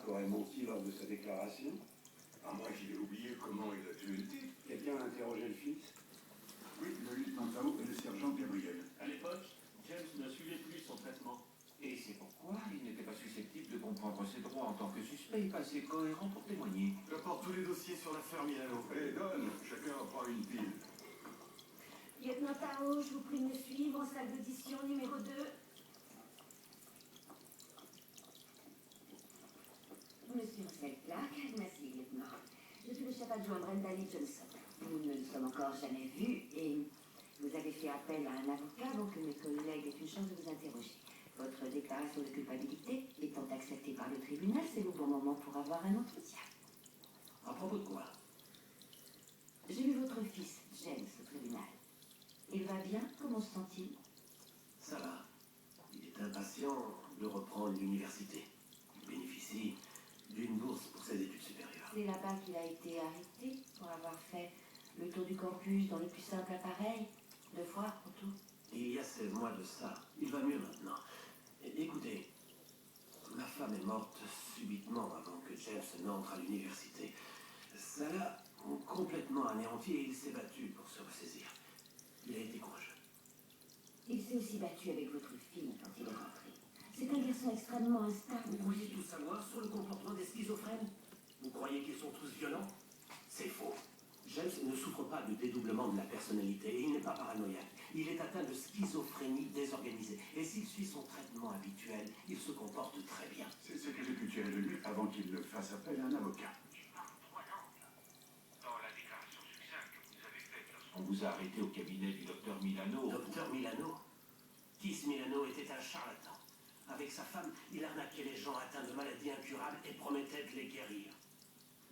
Marc aurait menti lors de sa déclaration. À moins qu'il ait oublié comment il a tué le type. Quelqu'un a interrogé le fils? Oui, le lieutenant Tao et le sergent Gabriel. À l'époque, James ne suivait plus son traitement. Et c'est pourquoi il n'était pas susceptible de comprendre ses droits en tant que suspect et pas assez cohérent pour témoigner. J'apporte tous les dossiers sur l'affaire Milano. Hé, Don, chacun prend une pile. Lieutenant Tao, je vous prie de me suivre en salle d'audition numéro 2. Monsieur Selklack, merci, lieutenant. Je suis le chef adjoint Brendan Johnson. Nous ne nous sommes encore jamais vus et vous avez fait appel à un avocat avant que mes collègues aient une chance de vous interroger. Votre déclaration de culpabilité étant acceptée par le tribunal, c'est le bon moment pour avoir un entretien. À propos de quoi? J'ai vu votre fils, James, au tribunal. Il va bien? Comment se sent-il? Ça va. Il est impatient de reprendre l'université. Il bénéficie d'une bourse pour ses études supérieures. C'est là-bas qu'il a été arrêté pour avoir fait le tour du campus dans le plus simple appareil. 2 fois, en tout. Il y a 16 mois de ça. Il va mieux maintenant. Écoutez, ma femme est morte subitement avant que James n'entre à l'université. Ça l'a complètement anéanti et il s'est battu pour se ressaisir. Il a été courageux. Il s'est aussi battu avec votre fille quand il est rentré. C'est un garçon extrêmement instable. Vous vouliez tout savoir sur le comportement des schizophrènes? Vous croyez qu'ils sont tous violents? C'est faux. James ne souffre pas de dédoublement de la personnalité et il n'est pas paranoïaque. Il est atteint de schizophrénie désorganisée. Et s'il suit son traitement habituel, il se comporte très bien. C'est ce que j'ai pu tirer de lui avant qu'il ne fasse appel à un avocat. Dans la déclaration succincte que vous avez faite lorsqu'on vous a arrêté au cabinet du docteur Milano... Docteur Milano? Keith Milano était un charlatan. Avec sa femme, il arnaquait les gens atteints de maladies incurables et promettait de les guérir.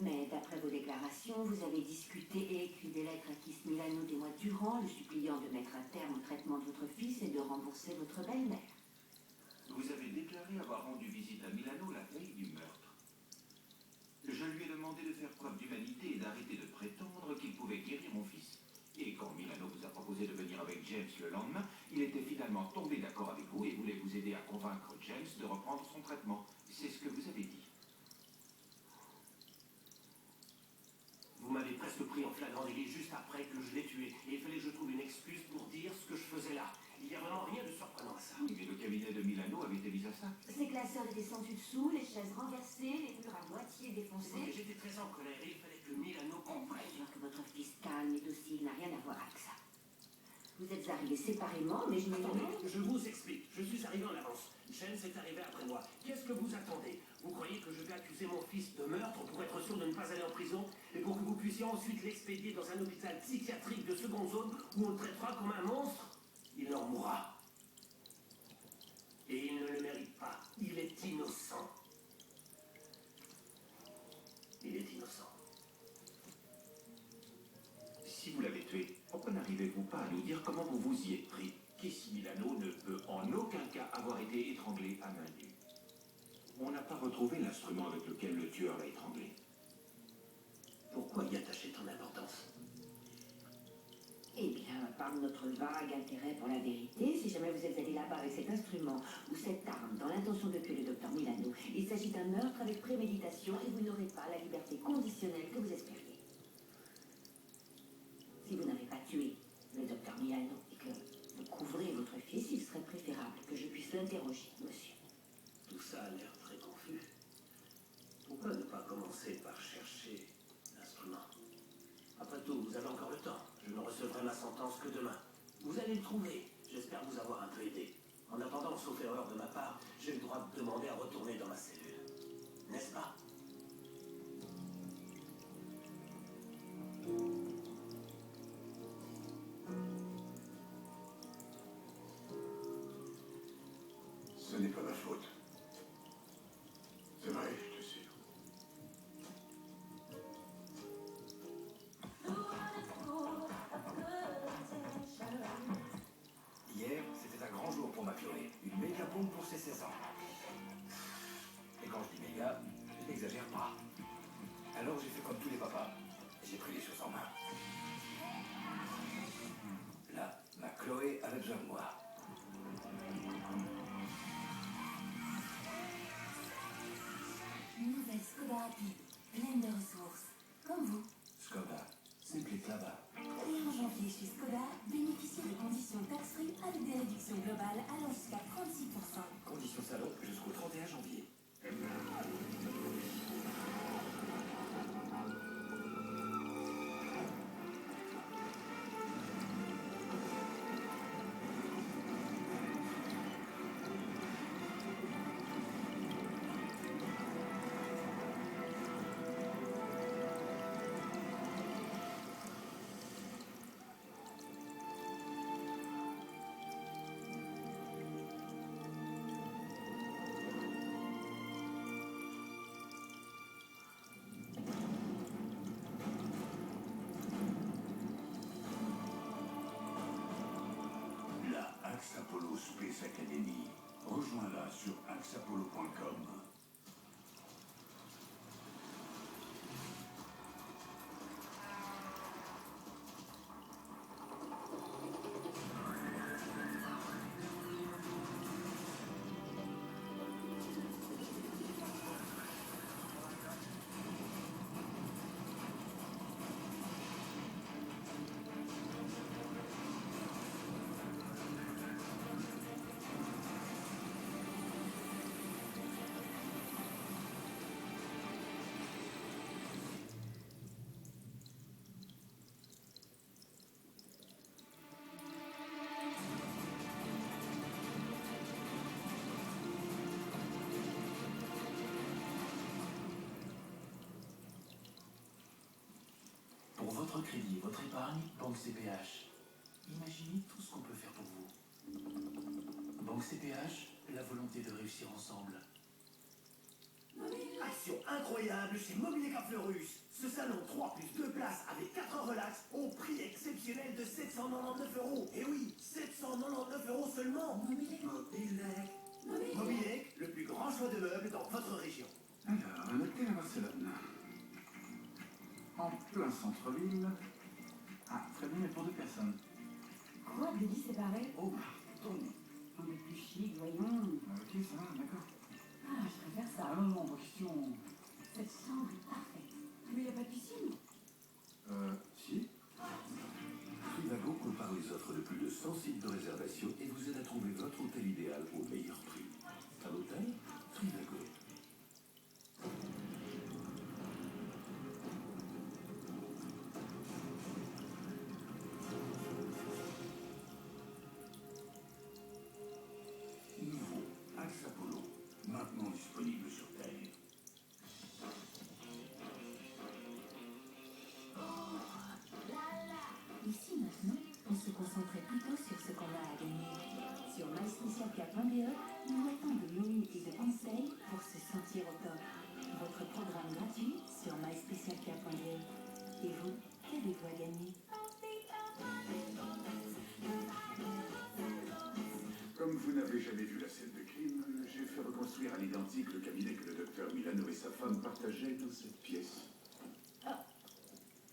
Mais d'après vos déclarations, vous avez discuté et écrit des lettres à Keith Milano des mois durant, le suppliant de mettre un terme au traitement de votre fils et de rembourser votre belle-mère. Vous avez déclaré avoir rendu visite à Milano la veille du meurtre. Je lui ai demandé de faire preuve d'humanité et d'arrêter de prétendre qu'il pouvait guérir mon fils. Et quand Milano vous a proposé de venir avec James le lendemain, il était finalement tombé d'accord avec vous et voulait vous aider à convaincre James de reprendre son traitement. C'est ce que vous avez dit. Vous m'avez presque pris en flagrant délit juste après que je l'ai tué. Et il fallait que je trouve une excuse pour dire ce que je faisais là. Il n'y a vraiment rien de surprenant à ça. Oui, mais le cabinet de Milano avait été mis à ça. Ses classeurs étaient sans dessous, les chaises renversées, les murs à moitié Mais défoncés. j'étais très en colère et il fallait que Milano comprenne. Je vois que votre fils calme et docile n'a rien à voir avec ça. Vous êtes arrivés séparément, mais je n'ai Attendez, pas... je vous explique. Je suis arrivé en avance. James est arrivé après moi. Qu'est-ce que vous attendez? Vous croyez que je vais accuser mon fils de meurtre pour être sûr de ne pas aller en prison et pour que vous puissiez ensuite l'expédier dans un hôpital psychiatrique de seconde zone où on le traitera comme un monstre? Il en mourra. Et il ne le mérite pas. Il est innocent. Il est innocent. Si vous l'avez tué, pourquoi n'arrivez-vous pas à nous dire comment vous vous y êtes pris? Keith Milano ne peut en aucun cas avoir été étranglé à main nue. On n'a pas retrouvé l'instrument avec lequel le tueur l'a étranglé. Pourquoi y attacher ton importance? Eh bien, par notre vague intérêt pour la vérité, si jamais vous êtes allé là-bas avec cet instrument ou cette arme dans l'intention de tuer le docteur Milano, il s'agit d'un meurtre avec préméditation et vous n'aurez pas la liberté conditionnelle que vous espériez. Si vous n'avez pas tué le docteur Milano et que vous couvrez votre fils, il serait préférable que je puisse l'interroger, monsieur. Tout ça a l'air très confus. Pourquoi ne pas commencer par chercher l'instrument? Après tout, vous avez encore le temps. Je ne recevrai ma sentence que demain. Vous allez le trouver. J'espère vous avoir un peu aidé. En attendant, sauf erreur de ma part, j'ai le droit de demander à retourner dans ma cellule. N'est-ce pas? Ce n'est pas ma faute. C'est vrai, je te sûr. Hier, c'était un grand jour pour ma Chloé. Une méga bombe pour ses 16 ans. Et quand je dis méga, je n'exagère pas. Alors j'ai fait comme tous les papas. J'ai pris les choses en main. Là, ma Chloé avait besoin de moi. Nous rapide, pleine de ressources. Comme vous. Skoda, simply clever. Et en janvier chez Skoda, bénéficiez de conditions tax-free avec des réductions globales allant jusqu'à 36%. Conditions salon jusqu'au 31 janvier. La Axe Apollo Space Academy. Rejoins-la sur axapollo.com. Pour votre crédit, votre épargne, Banque CPH. Imaginez tout ce qu'on peut faire pour vous. Banque CPH, la volonté de réussir ensemble. Action incroyable chez Mobilier Cap Fleurus. Ce salon 3 plus 2 places avec 4 heures relax au prix exceptionnel de 799 €. Et oui, 799 € seulement. Mobilec. Mobilec, le plus grand choix de meubles dans votre région. Alors, un hôtel à Barcelone. En plein centre-ville. Ah, très bien, mais pour 2 personnes. Quoi, de lit séparé? Oh, pardon. On est plus chic, voyons. Ok, ça va, d'accord. Ah, je préfère ça. Ah non, non, pas question. Cette chambre est parfaite. Mais il n'y a pas de piscine. Si. Trivago compare les offres de plus de 100 sites de réservation et vous aide à trouver votre hôtel idéal au meilleur prix. Un hôtel Trivago. Nouveau Axe Apollo, maintenant disponible sur Taille. Ici maintenant, on se concentrait plutôt sur ce qu'on a à gagner. Sur myspecialcap.be, nous mettons de lignes et de conseils pour se sentir au top. Votre programme gratuit sur myspecialcap.be. Et vous, qu'avez-vous à gagner? Comme vous n'avez jamais vu la scène de crime, j'ai fait reconstruire à l'identique le cabinet que le docteur Milano et sa femme partageaient dans cette pièce.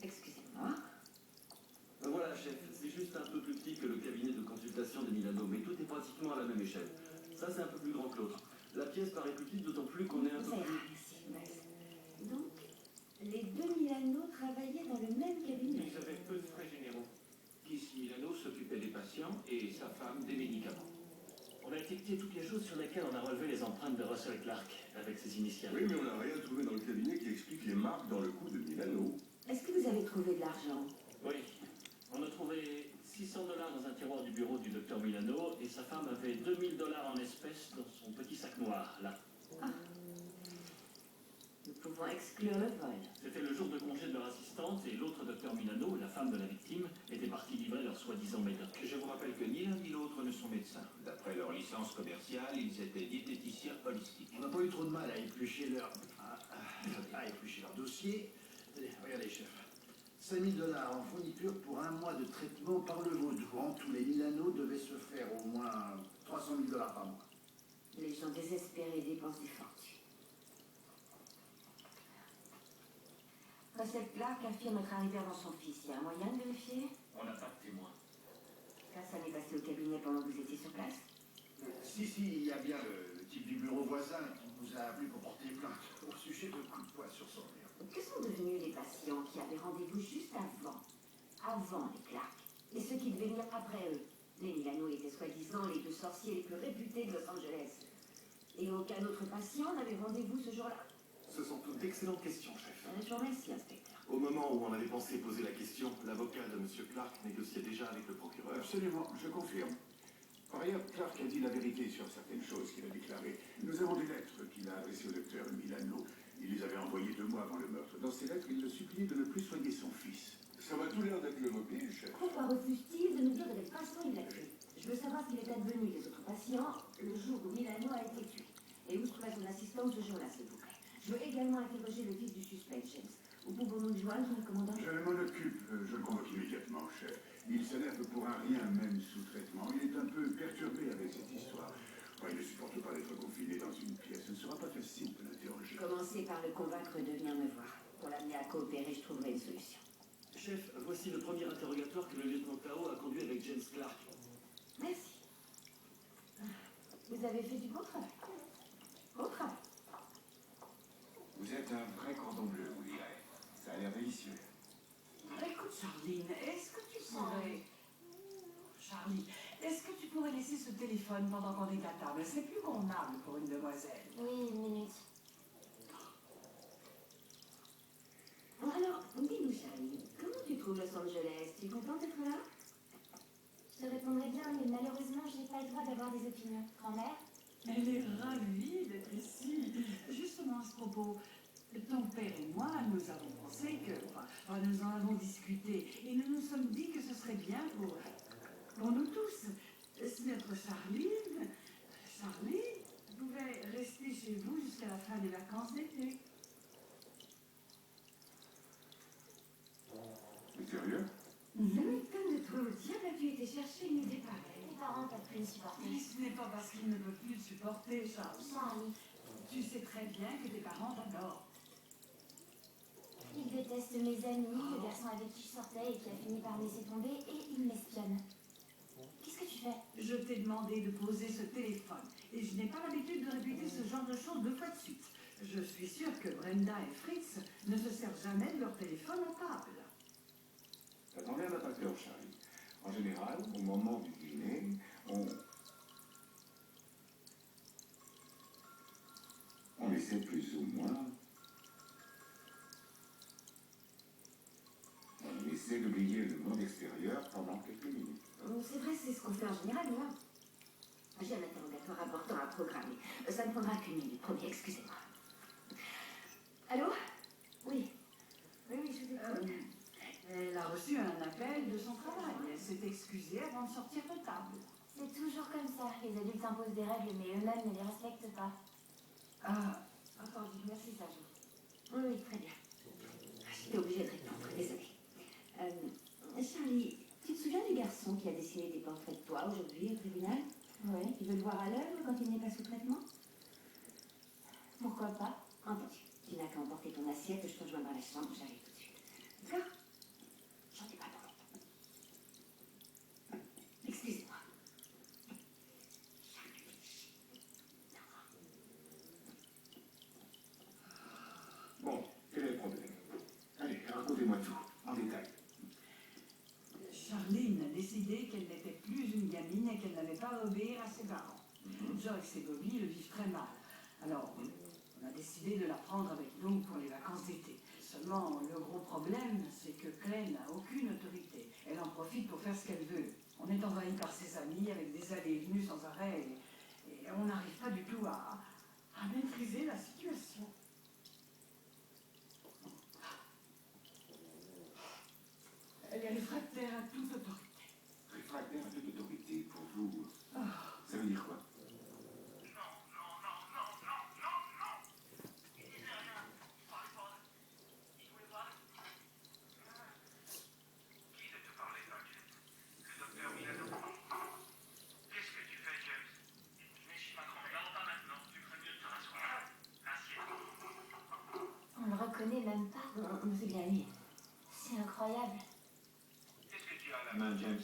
Excusez-moi. Voilà, chef, c'est juste un peu plus petit que le cabinet de consultation de Milano, mais tout est pratiquement à la même échelle. Ça, c'est un peu plus grand que l'autre. La pièce paraît plus petite, d'autant plus qu'on est un peu Ça ira, plus... merci, Max. Donc, les deux Milano travaillaient dans le même cabinet. Ils avaient peu de frais généraux. Kiss Milano s'occupait des patients et sa femme des médicaments. On a étiqueté toutes les choses sur lesquelles on a relevé les empreintes de Russell Clark avec ses initiales. Oui, mais on n'a rien trouvé dans le cabinet qui explique les marques dans le cou de Milano. Est-ce que vous avez trouvé de l'argent? Oui. On a trouvé 600 $ dans un tiroir du bureau du docteur Milano et sa femme avait 2000 $ en espèces dans son petit sac noir, là. Nous pouvons exclure le vol. C'était le jour de congé de leur assistante et l'autre docteur Milano, la femme de la victime, était partie livrer leur soi-disant médoc. Je vous rappelle que ni l'un ni l'autre ne sont médecins. D'après leur licence commerciale, ils étaient diététiciens holistiques. On n'a pas eu trop de mal à éplucher leur dossier. Regardez, chef. 5 000 $ en fourniture pour un mois de traitement par le vaudou. Tous les Milano devaient se faire au moins 300 000 $ par mois. Les gens désespérés dépensent des fortunes. Russell Clark affirme être arrivé avant son fils. Il y a un moyen de vérifier? On n'a pas de témoin. Ça n'est passé au cabinet pendant que vous étiez sur place? Si, il y a bien le type du bureau voisin qui vous a appelé pour porter plainte au sujet de coups de poing sur son mur. Que sont devenus les patients qui avaient rendez-vous juste avant les Clark, et ceux qui devaient venir après eux? Les Milano étaient soi-disant les deux sorciers les plus réputés de Los Angeles. Et aucun autre patient n'avait rendez-vous ce jour-là? Ce sont toutes d'excellentes questions, chef. Je vous remercie, inspecteur. Au moment où on avait pensé poser la question, l'avocat de M. Clark négociait déjà avec le procureur. Absolument, je confirme. Par ailleurs, Clark a dit la vérité sur certaines choses qu'il a déclarées. Nous avons des lettres qu'il a adressées au docteur Milano. Il les avait envoyées 2 mois avant le meurtre. Dans ces lettres, il le suppliait de ne plus soigner son fils. Ça m'a tout l'air d'être le mobile, chef. Pourquoi refuse-t-il de nous dire de quelle façon il l'a tué? Je veux savoir ce qu'il est advenu des autres patients le jour où Milano a été tué. Et où se trouvait son assistante ce jour-là, s'il vous plaît. Je veux également interroger le fils du suspect, James. Où pouvons-nous le joindre, le commandant? Je m'en occupe. Je le convoque immédiatement, chef. Il s'énerve pour un rien, même sous traitement. Il est un peu perturbé avec cette histoire. Il ne supporte pas d'être confiné dans une pièce. Ce ne sera pas facile de l'interroger. Commencez par le convaincre de venir me voir. Pour l'amener à coopérer, je trouverai une solution. Chef, voici le premier interrogatoire que le lieutenant Tao a conduit avec James Clark. Merci. Vous avez fait du bon travail. Bon travail. Vous êtes un vrai cordon bleu, vous direz. Ça a l'air délicieux. Écoute, Charline, est-ce que tu pourrais... Charlie, est-ce que tu pourrais laisser ce téléphone pendant qu'on est à table? C'est plus convenable pour une demoiselle. Oui, une minute. Alors, dis-nous, Charlie, comment tu trouves Los Angeles? Tu es contente d'être là? Je te répondrai bien, mais malheureusement, je n'ai pas le droit d'avoir des opinions. Grand-mère? Elle est ravie d'être ici. Justement, à ce propos, ton père et moi, nous avons pensé que... Enfin, nous en avons discuté et nous nous sommes dit que ce serait bien pour nous tous. Si notre Charlie pouvait rester chez vous jusqu'à la fin des vacances d'été. Mais sérieux? Ça m'étonne de toi. Au diable as-tu été chercher une idée pareille? Mes parents peuvent plus le supporter. Mais ce n'est pas parce qu'ils ne peuvent plus le supporter, Charles. Charlie, Tu sais très bien que tes parents t'adorent. ils détestent mes amis, le garçon avec qui je sortais et qui a fini par me laisser tomber, et ils m'espionnent. Qu'est-ce que tu fais? Je t'ai demandé de poser ce téléphone et je n'ai pas l'habitude de répéter ce genre de choses 2 fois de suite. Je suis sûre que Brenda et Fritz ne se servent jamais de leur téléphone à table. Ça t'en vient pas peur, Charlie. En général, au moment du dîner, on essaie plus ou moins... On essaie d'oublier le monde extérieur pendant quelques minutes. C'est vrai, c'est ce qu'on fait en général, moi. J'ai un interrogatoire important à programmer. Ça ne prendra qu'une minute, promis, excusez-moi. Allô? Oui. Oui, je vous écoute. Elle a reçu un appel de son travail. Elle s'est excusée avant de sortir de table. C'est toujours comme ça. Les adultes imposent des règles, mais eux-mêmes ne les respectent pas. Ah, Entendu, merci, Sergent. Oui, très bien. J'étais obligée de répondre, désolée. Charlie, tu te souviens du garçon qui a dessiné des portraits de toi aujourd'hui au tribunal? Oui. Tu veux le voir à l'œuvre quand il n'est pas sous traitement? Pourquoi pas? Entendu. Tu n'as qu'à emporter ton assiette, je te rejoins dans la chambre, j'arrive tout de suite. D'accord? J'en ai pas pour longtemps. Excusez-moi. Bon, quel est le problème? Allez, racontez-moi tout, en détail. Charline a décidé qu'elle n'était plus une gamine et qu'elle n'allait pas obéir à ses parents. Joyce et Bobby le vivent très mal. Alors, on a décidé de la prendre avec nous pour les vacances d'été. Seulement, le gros problème, c'est que Claire n'a aucune autorité. Elle en profite pour faire ce qu'elle veut. On est envahi par ses amis avec des allées et venues sans arrêt et on n'arrive pas du tout à maîtriser la situation. Elle est réfractaire à toute autorité. Réfractaire à toute autorité, pour vous, ça veut dire quoi? On le reconnaît même pas. On s'est bien mis. C'est incroyable. Qu'est-ce que tu as à la main, James?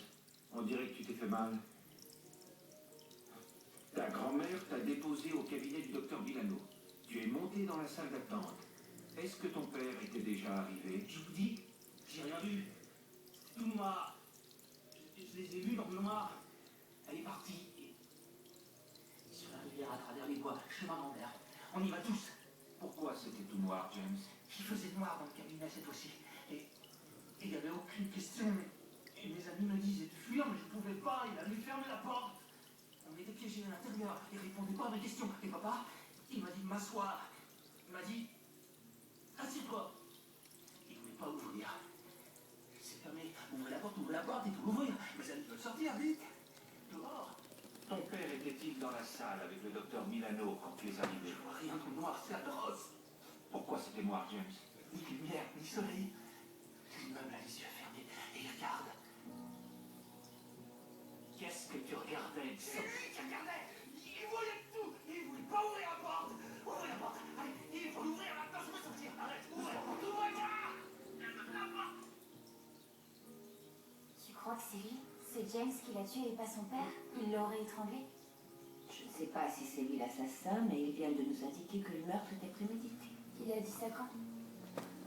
On dirait que tu t'es fait mal. Ta grand-mère t'a déposé au cabinet du docteur Milano. Tu es monté dans la salle d'attente. Est-ce que ton père était déjà arrivé? Je vous dis, j'ai rien vu. C'était tout noir. Je les ai vus dans le noir. Elle est partie. Et sur la rivière à travers les bois, chemin d'envers. On y va tous. Pourquoi c'était tout noir, James? Il faisait noir dans le cabinet cette fois-ci. Et il n'y avait aucune question. Et mes amis me disaient de fuir, mais je ne pouvais pas. Il a dû fermer la porte. On était piégés à l'intérieur. Il ne répondait pas à mes questions. Et papa, il m'a dit de m'asseoir. Il m'a dit, assieds-toi. Il ne voulait pas ouvrir. Il s'est fermé. Ouvrez la porte, il faut l'ouvrir. Mes amis veulent sortir, vite. Dehors. Ton père était-il dans la salle avec le docteur Milano quand tu es arrivé? Je vois rien dans le noir, c'est atroce. Pourquoi c'était noir, James? Ni lumière, ni soleil. L'immeuble a les yeux fermés et il regarde. Qu'est-ce que tu regardais? C'est lui qui regardait. Il voyait tout. Il voulait pas ouvrir la porte. Ouvrez la porte. Allez, il faut l'ouvrir maintenant, je peux sortir. Arrête, ouvrez-moi. La porte. Tu crois que c'est lui? C'est James qui l'a tué et pas son père? Il l'aurait étranglé? Je ne sais pas si c'est lui l'assassin, mais il vient de nous indiquer que le meurtre était prémédité. Il a dit ça quand?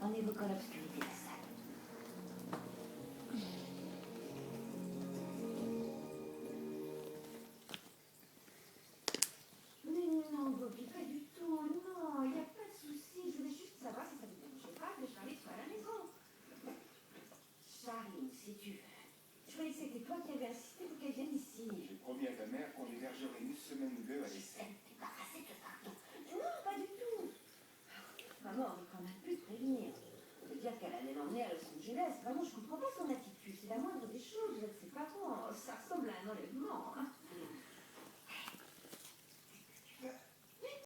En évoquant l'obscurité de la salle. Mais non, Bobby, pas du tout. Non, il n'y a pas de souci. Je voulais juste savoir si ça vous dérangeait pas que Charlie soit à la maison. Charlie, si tu veux. Je croyais que c'était toi qui avais insisté pour qu'elle vienne ici. J'ai promis à ta mère qu'on hébergerait une semaine ou deux à l'essai. Débarrasser de fardeau. Non, pas du tout. Maman, on est quand même pu te prévenir. Ça veut dire qu'elle allait l'emmener à Los Angeles. Vraiment, je comprends pas son attitude. C'est la moindre des choses. Ses parents, ça ressemble